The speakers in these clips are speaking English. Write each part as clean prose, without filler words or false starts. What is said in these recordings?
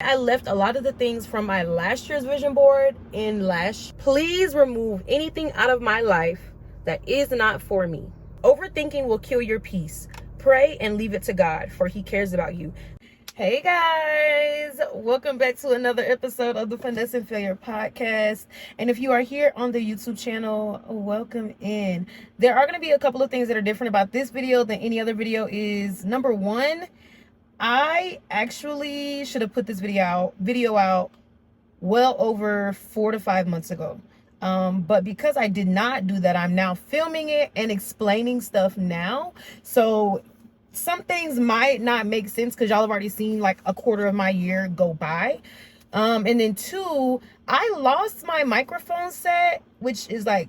I left a lot of the things from my last year's vision board Please remove anything out of my life that is not for me. Overthinking will kill your peace. Pray and leave it to God, for he cares about you. Hey guys, welcome back to another episode of the Finesse and Failure podcast. And if you are here on the YouTube channel, welcome in. There are going to be a couple of things that are different about this video than any other video. Is number one, I actually should have put this video out well over 4 to 5 months ago. But because I did not do that, I'm now filming it and explaining stuff now. So some things might not make sense because y'all have already seen like a quarter of my year go by. And then two, I lost my microphone set, which is like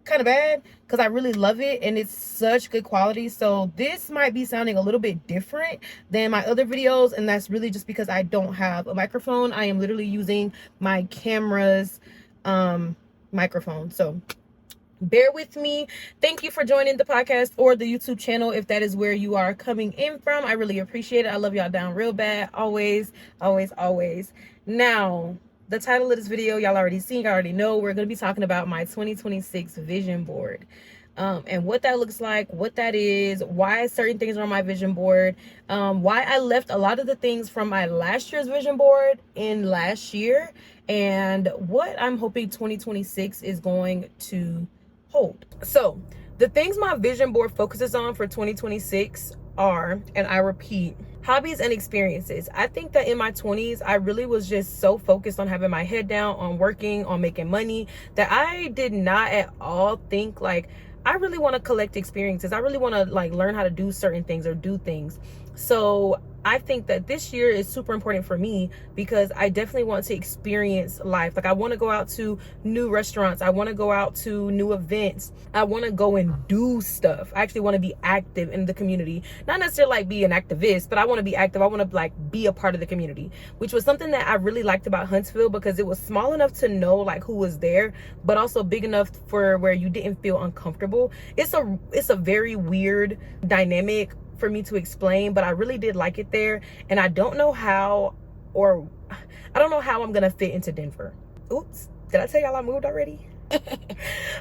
kind of bad because I really love it and it's such good quality. So this might be sounding a little bit different than my other videos, and that's really just because I don't have a microphone. I am literally using my camera's microphone, so bear with me. Thank you for joining the podcast or the YouTube channel if that is where you are coming in from. I really appreciate it. I love y'all down real bad, always. Now, the title of this video, y'all already seen, I already know. We're going to be talking about my 2026 vision board. And what that looks like, what that is, why certain things are on my vision board, why I left a lot of the things from my last year's vision board in last year, and what I'm hoping 2026 is going to hold. So the things my vision board focuses on for 2026 are, and I repeat, hobbies and experiences. I think that in my 20s, I really was just so focused on having my head down, on working, on making money, that I did not at all think like, I really want to collect experiences. I really want to like learn how to do certain things or do things. So I think that this year is super important for me because I definitely want to experience life. Like I want to go out to new restaurants. I want to go out to new events. I want to go and do stuff. I actually want to be active in the community. Not necessarily like be an activist, but I want to be active. I want to like be a part of the community, which was something that I really liked about Huntsville because it was small enough to know like who was there, but also big enough for where you didn't feel uncomfortable. It's a very weird dynamic for me to explain, but I really did like it there, and I don't know how I'm gonna fit into Denver. Oops, did I tell y'all I moved already?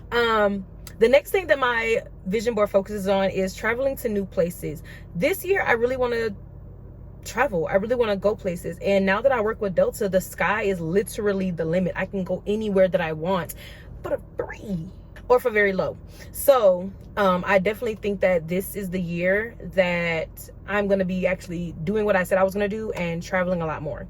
The next thing that my vision board focuses on is traveling to new places. This year I really want to travel. I really want to go places, and now that I work with Delta, the sky is literally the limit. I can go anywhere that I want, but for free or for very low. So I definitely think that this is the year that I'm going to be actually doing what I said I was going to do and traveling a lot more.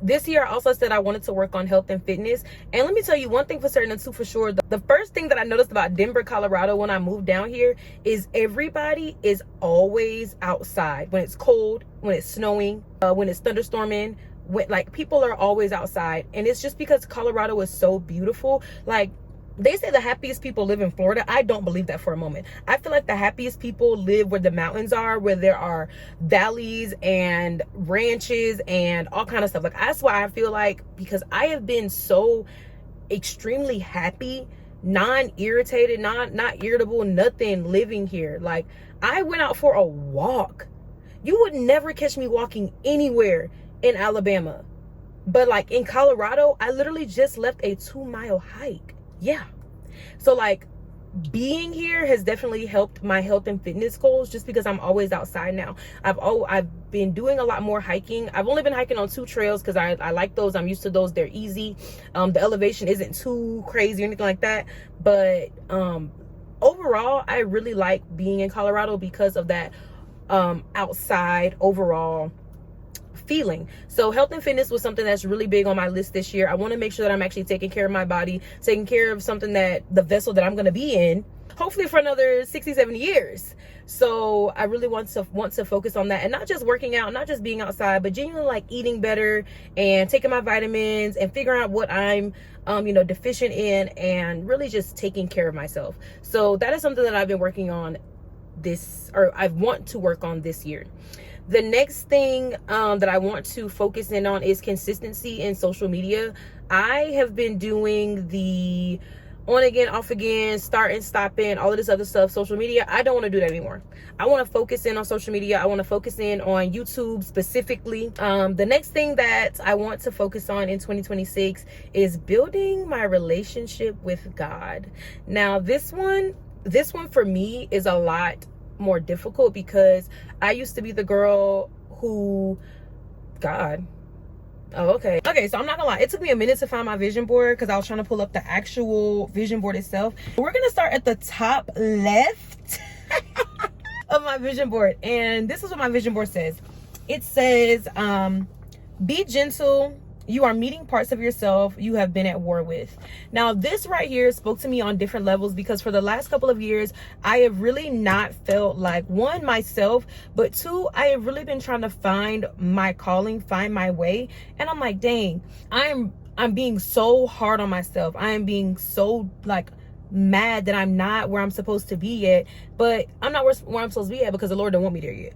This year I also said I wanted to work on health and fitness. And let me tell you one thing for certain and two for sure. The first thing that I noticed about Denver, Colorado when I moved down here is everybody is always outside. When it's cold, when it's snowing, when it's thunderstorming, like people are always outside. And it's just because Colorado is so beautiful. Like, they say the happiest people live in Florida. I don't believe that for a moment. I feel like the happiest people live where the mountains are, where there are valleys and ranches and all kind of stuff. Like that's why I feel like, because I have been so extremely happy, non-irritated, not irritable, nothing living here. Like I went out for a walk. You would never catch me walking anywhere in Alabama. But like in Colorado, I literally just left a 2-mile hike. Yeah. So like being here has definitely helped my health and fitness goals just because I'm always outside now. I've been doing a lot more hiking. I've only been hiking on 2 trails because I like those. I'm used to those. They're easy. The elevation isn't too crazy or anything like that. But overall, I really like being in Colorado because of that outside overall feeling. So health and fitness was something that's really big on my list this year. I want to make sure that I'm actually taking care of my body, taking care of something that the vessel that I'm going to be in, hopefully for another 60-70 years. So I really want to focus on that, and not just working out, not just being outside, but genuinely like eating better and taking my vitamins and figuring out what I'm deficient in, and really just taking care of myself. So that is something that I've been working on I want to work on this year. The next thing that I want to focus in on is consistency in social media. I have been doing the on again, off again, starting, stopping, all of this other stuff, social media. I don't want to do that anymore. I want to focus in on social media. I want to focus in on YouTube specifically. The next thing that I want to focus on in 2026 is building my relationship with God. Now, this one for me is a lot more difficult because I used to be the girl who, God. Oh, okay. Okay, so I'm not gonna lie. It took me a minute to find my vision board because I was trying to pull up the actual vision board itself. We're gonna start at the top left of my vision board. And this is what my vision board says. It says, be gentle. You are meeting parts of yourself you have been at war with. Now, this right here spoke to me on different levels because for the last couple of years, I have really not felt like, one, myself, but two, I have really been trying to find my calling, find my way. And I'm like, dang, I'm being so hard on myself. I am being so like mad that I'm not where I'm supposed to be yet, but I'm not where I'm supposed to be at because the Lord don't want me there yet.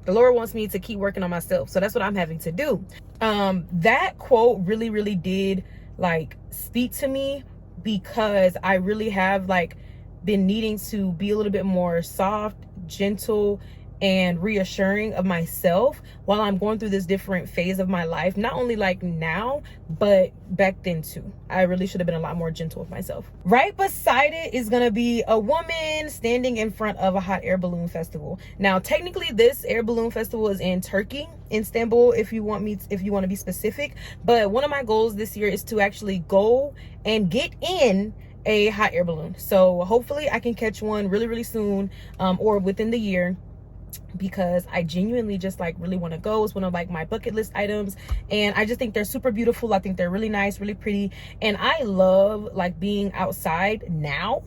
The Lord wants me to keep working on myself. So that's what I'm having to do. That quote really, really did like speak to me because I really have like been needing to be a little bit more soft, gentle, and reassuring of myself while I'm going through this different phase of my life. Not only like now, but back then too. I really should have been a lot more gentle with myself. Right beside it is gonna be a woman standing in front of a hot air balloon festival. Now, technically this air balloon festival is in Turkey, Istanbul, if you want to be specific. But one of my goals this year is to actually go and get in a hot air balloon. So hopefully I can catch one really, really soon, or within the year, because I genuinely just like really want to go. It's one of like my bucket list items, and I just think they're super beautiful. I think they're really nice, really pretty, and I love like being outside now.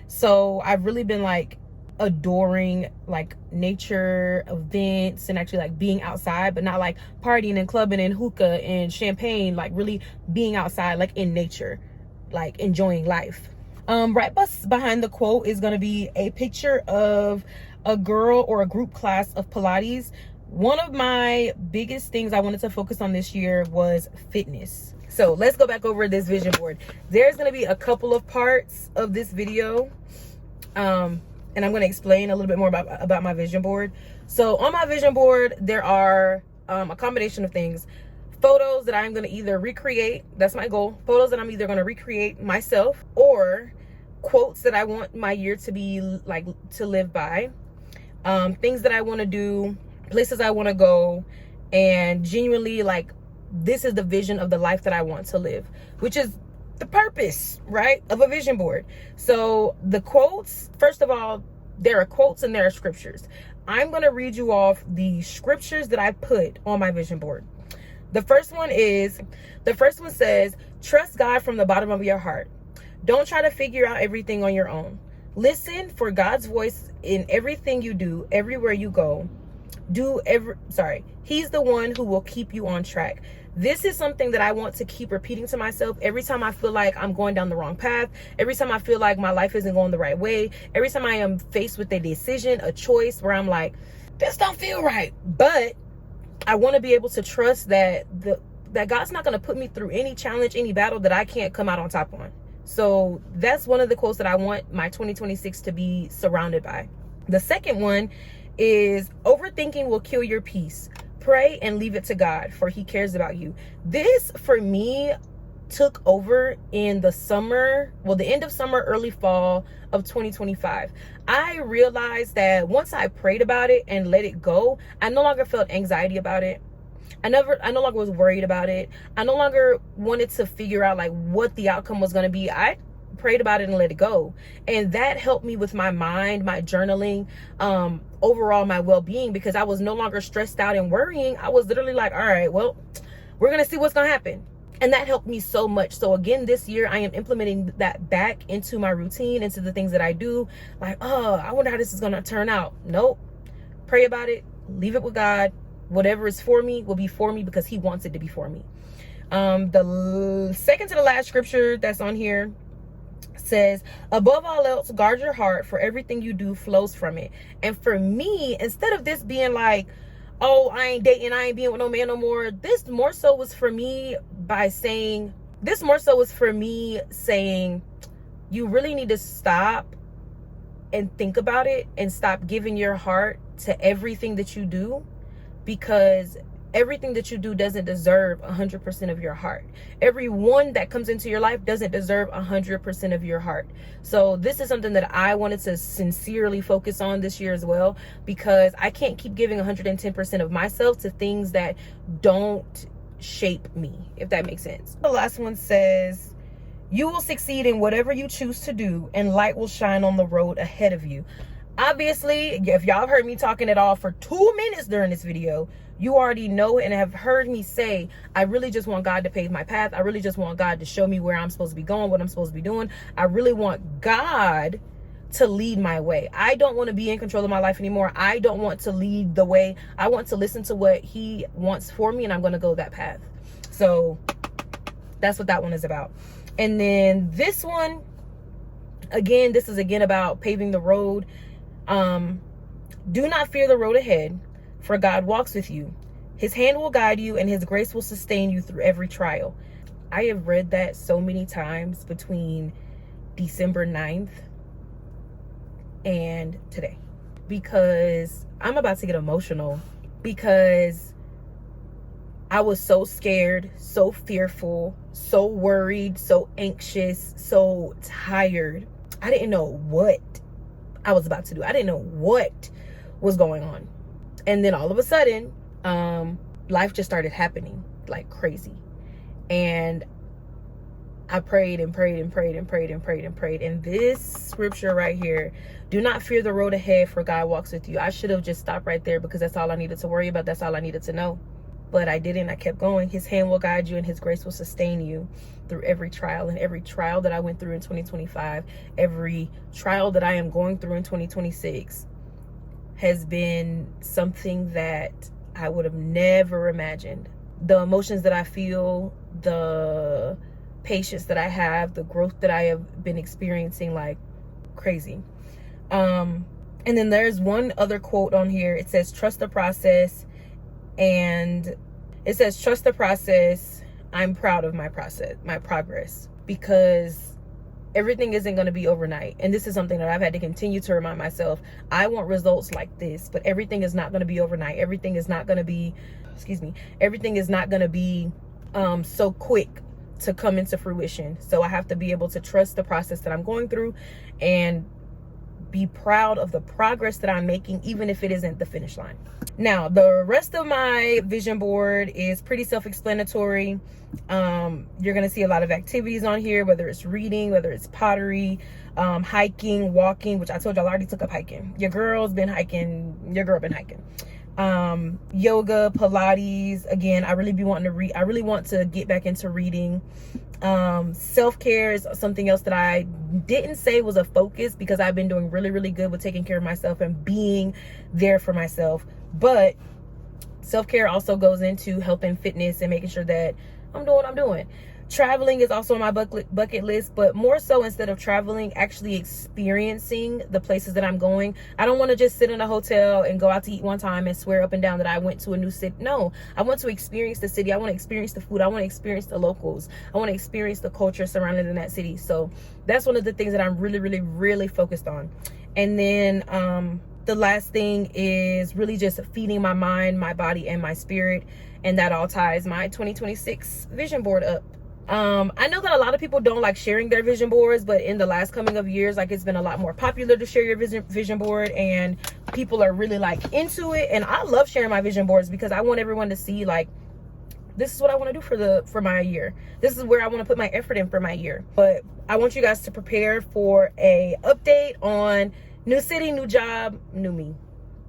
So I've really been like adoring like nature events and actually like being outside, but not like partying and clubbing and hookah and champagne, like really being outside like in nature, like enjoying life. Right behind the quote is going to be a picture of a girl or a group class of Pilates. One of my biggest things I wanted to focus on this year was fitness. So let's go back over this vision board. There's going to be a couple of parts of this video, and I'm going to explain a little bit more about my vision board. So on my vision board, there are a combination of things. Photos that I'm going to either recreate, that's my goal, photos that I'm either going to recreate myself, or quotes that I want my year to be like to live by, things that I want to do, places I want to go, and genuinely like this is the vision of the life that I want to live, which is the purpose, right, of a vision board. So the quotes, first of all, there are quotes and there are scriptures. I'm going to read you off the scriptures that I put on my vision board. The first one says, trust God from the bottom of your heart. Don't try to figure out everything on your own. Listen for God's voice in everything you do, everywhere you go. He's the one who will keep you on track. This is something that I want to keep repeating to myself every time I feel like I'm going down the wrong path, every time I feel like my life isn't going the right way, every time I am faced with a decision, a choice where I'm like, this don't feel right. But I want to be able to trust that God's not going to put me through any challenge, any battle that I can't come out on top on. So that's one of the quotes that I want my 2026 to be surrounded by. The second one is, overthinking will kill your peace. Pray and leave it to God, for he cares about you. This for me took over in the summer, well, the end of summer, early fall of 2025. I realized that once I prayed about it and let it go, I no longer felt anxiety about it. I no longer was worried about it. I no longer wanted to figure out like what the outcome was going to be. I prayed about it and let it go. And that helped me with my mind, my journaling, overall my well-being, because I was no longer stressed out and worrying. I was literally like, all right, well, we're going to see what's going to happen. And that helped me so much. So again, this year I am implementing that back into my routine, into the things that I do. Like, oh, I wonder how this is going to turn out. Nope. Pray about it. Leave it with God. Whatever is for me will be for me because he wants it to be for me. The second to the last scripture that's on here says, above all else, guard your heart, for everything you do flows from it. And for me, instead of this being like, oh, I ain't dating, I ain't being with no man no more, this more so was for me saying, you really need to stop and think about it and stop giving your heart to everything that you do, because everything that you do doesn't deserve 100% of your heart. Everyone that comes into your life doesn't deserve 100% of your heart. So this is something that I wanted to sincerely focus on this year as well, because I can't keep giving 110% of myself to things that don't shape me, if that makes sense. The last one says, you will succeed in whatever you choose to do, and light will shine on the road ahead of you. Obviously, if y'all have heard me talking at all for 2 minutes during this video, you already know and have heard me say, I really just want God to pave my path. I really just want God to show me where I'm supposed to be going, what I'm supposed to be doing. I really want God to lead my way. I don't want to be in control of my life anymore. I don't want to lead the way. I want to listen to what he wants for me, and I'm going to go that path. So that's what that one is about. And then this one, again, this is again about paving the road. Do not fear the road ahead, for God walks with you. His hand will guide you, and his grace will sustain you through every trial. I have read that so many times between December 9th and today, because I'm about to get emotional, because I was so scared, so fearful, so worried, so anxious, so tired. I didn't know what I was about to do. I didn't know what was going on. And then all of a sudden, life just started happening like crazy. And I prayed and prayed and prayed and prayed and prayed and prayed. And this scripture right here, do not fear the road ahead, for God walks with you. I should have just stopped right there, because that's all I needed to worry about. That's all I needed to know. But I didn't. I kept going. His hand will guide you, and his grace will sustain you through every trial. And every trial that I went through in 2025, every trial that I am going through in 2026 has been something that I would have never imagined. The emotions that I feel, the patience that I have, the growth that I have been experiencing, like crazy. And then there's one other quote on here. It says, trust the process. And it says, trust the process. I'm proud of my progress, because everything isn't going to be overnight. And this is something that I've had to continue to remind myself. I want results like this, but everything is not going to be overnight. Everything is not going to be, everything is not going to be so quick to come into fruition. So I have to be able to trust the process that I'm going through and be proud of the progress that I'm making, even if it isn't the finish line. Now, the rest of my vision board is pretty self-explanatory. You're going to see a lot of activities on here, whether it's reading, whether it's pottery, hiking, walking, which I told y'all I already took up hiking. Your girl been hiking. Yoga, Pilates. Again, I really be wanting to read. I really want to get back into reading. Self-care is something else that I didn't say was a focus, because I've been doing really, really good with taking care of myself and being there for myself. But self-care also goes into health and fitness and making sure that I'm doing what I'm doing. Traveling is also on my bucket list, but more so, instead of traveling, actually experiencing the places that I'm going. I don't want to just sit in a hotel and go out to eat one time and swear up and down that I went to a new city. No, I want to experience the city. I want to experience the food. I want to experience the locals. I want to experience the culture surrounding in that city. So that's one of the things that I'm really, really, really focused on. And then the last thing is really just feeding my mind, my body, and my spirit. And that all ties my 2026 vision board up. I know that a lot of people don't like sharing their vision boards, but in the last coming of years, like, it's been a lot more popular to share your vision board, and people are really like into it. And I love sharing my vision boards, because I want everyone to see, like, this is what I want to do for my year. This is where I want to put my effort in for my year. But I want you guys to prepare for a update on new city, new job, new me.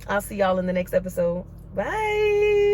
I'll see y'all in the next episode. Bye.